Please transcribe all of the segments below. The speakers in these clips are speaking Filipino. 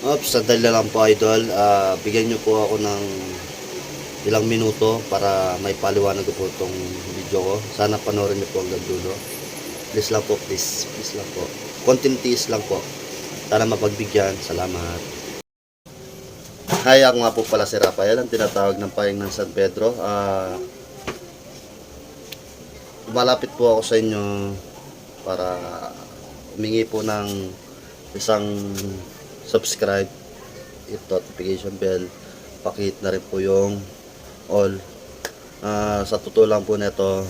Oops, sandali lang po idol. Bigyan nyo po ako ng ilang minuto para may paliwanag ko po itong video ko. Sana panoorin nyo po hanggang dulo. Please lang po, please. Please lang po. Konting tiis lang po. Sana mapagbigyan. Salamat. Hi, ako nga po pala si Rafael, ang tinatawag ng Payong ng San Pedro. Malapit po ako sa inyo para humingi po ng isang subscribe, hit notification bell, pakihit na rin po yung all. Sa totoo lang po nito,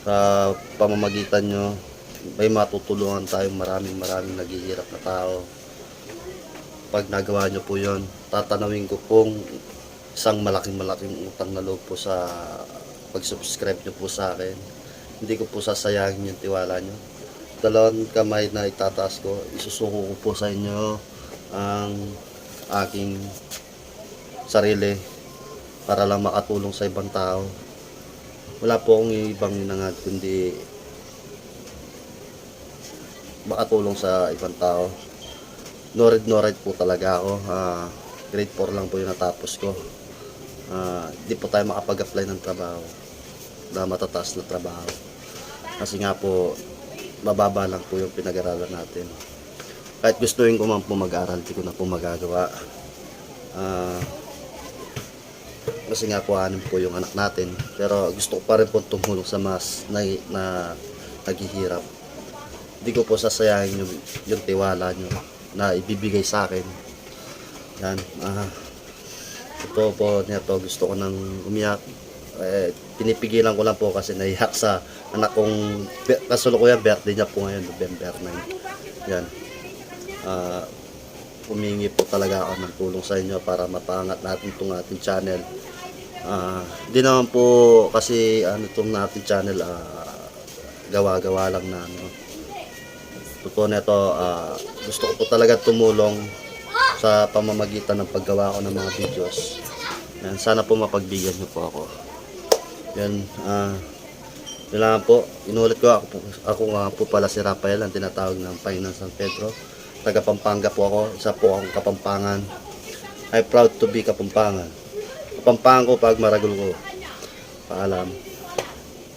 sa pamamagitan nyo, may matutulungan tayong maraming naghihirap na tao. Pag nagawa nyo po yon, tatanawin ko pong isang malaking utang na loob po sa pag-subscribe nyo po sa akin. Hindi ko po sasayangin yung tiwala nyo. Dalawang kamay na itataas ko, isusuko ko po sa inyo ang aking sarili para lang makatulong sa ibang tao. Wala po akong ibang inangad kundi makatulong sa ibang tao. No red po talaga ako. Grade 4 lang po yung natapos ko. Hindi po tayo makapag-apply ng trabaho na matataas na trabaho kasi nga po mababa lang po yung pinag-aralan natin. Kahit gustuin ko man po mag-aral, di ko na po magagawa. Kasi nga po anim po yung anak natin, pero gusto ko pa rin po tumulong sa mas na naghihirap. Hindi ko po sasayangin yung tiwala nyo na ibibigay sa akin. Yan. Ito po nito, gusto ko nang umiyak. Pinipigilan ko lang po kasi naiyak sa anak kong kasulukuyan, birthday niya po ngayon, November 9. Yan. Humingi po talaga ako ng tulong sa inyo para mapaangat natin itong ating channel. Hindi naman po kasi itong ating channel gawa-gawa lang na totoo nito. Gusto ko po talaga tumulong sa pamamagitan ng paggawa ko ng mga videos. Yan, sana po mapagbigyan niyo po ako. Yan, yun lang po. Inulit ko, ako nga po pala si Rafael, ang tinatawag ng Payong ng San Pedro. Taga Pampanga po ako, isa po akong Kapampangan. I'm proud to be Kapampangan. Kapampangan ko pag maragol ko. Paalam.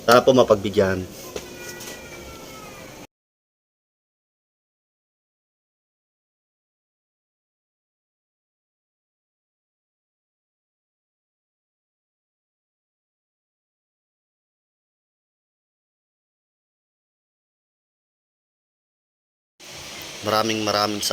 Sana po mapagbigyan. Maraming salamat.